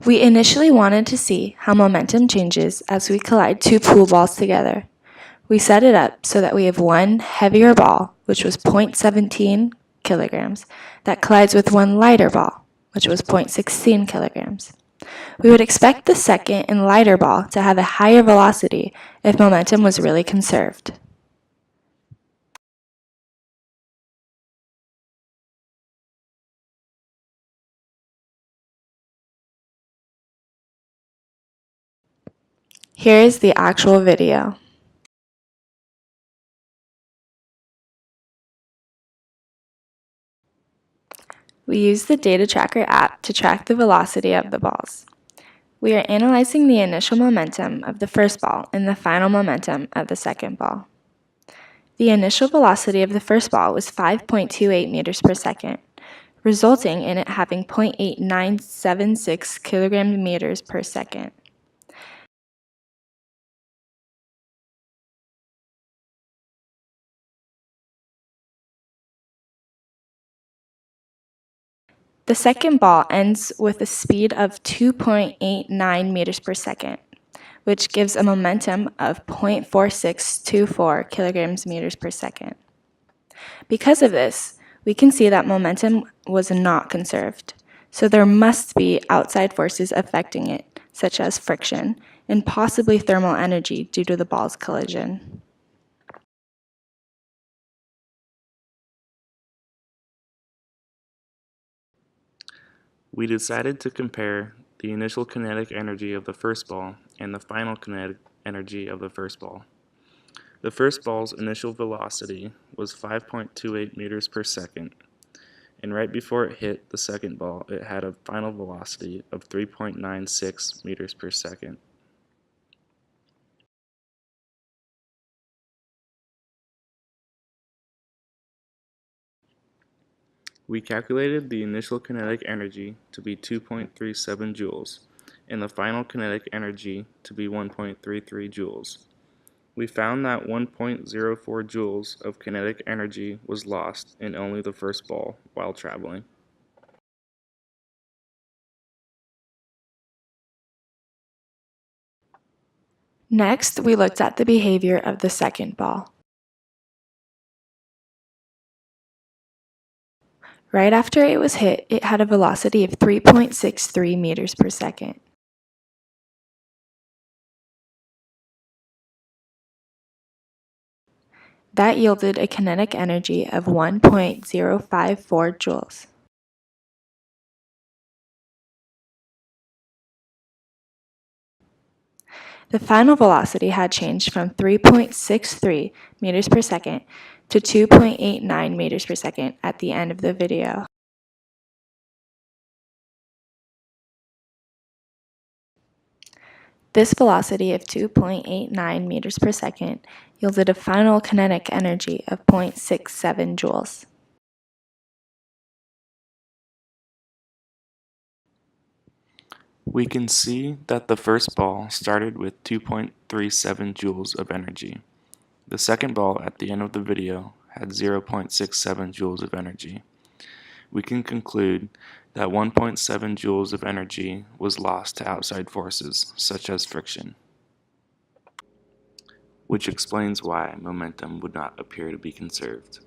We initially wanted to see how momentum changes as we collide two pool balls together. We set it up so that we have one heavier ball, which was 0.17 kilograms, that collides with one lighter ball, which was 0.16 kilograms. We would expect the second and lighter ball to have a higher velocity if momentum was really conserved. Here is the actual video. We use the Data Tracker app to track the velocity of the balls. We are analyzing the initial momentum of the first ball and the final momentum of the second ball. The initial velocity of the first ball was 5.28 meters per second, resulting in it having 0.8976 kilogram meters per second. The second ball ends with a speed of 2.89 meters per second, which gives a momentum of 0.4624 kilograms meters per second. Because of this, we can see that momentum was not conserved, so there must be outside forces affecting it, such as friction, and possibly thermal energy due to the ball's collision. We decided to compare the initial kinetic energy of the first ball and the final kinetic energy of the first ball. The first ball's initial velocity was 5.28 meters per second, and right before it hit the second ball, it had a final velocity of 3.96 meters per second. We calculated the initial kinetic energy to be 2.37 joules and the final kinetic energy to be 1.33 joules. We found that 1.04 joules of kinetic energy was lost in only the first ball while traveling. Next, we looked at the behavior of the second ball. Right after it was hit, it had a velocity of 3.63 meters per second. That yielded a kinetic energy of 1.054 joules. The final velocity had changed from 3.63 meters per second to 2.89 meters per second at the end of the video. This velocity of 2.89 meters per second yielded a final kinetic energy of 0.67 joules. We can see that the first ball started with 2.37 joules of energy. The second ball at the end of the video had 0.67 joules of energy. We can conclude that 1.7 joules of energy was lost to outside forces, such as friction, which explains why momentum would not appear to be conserved.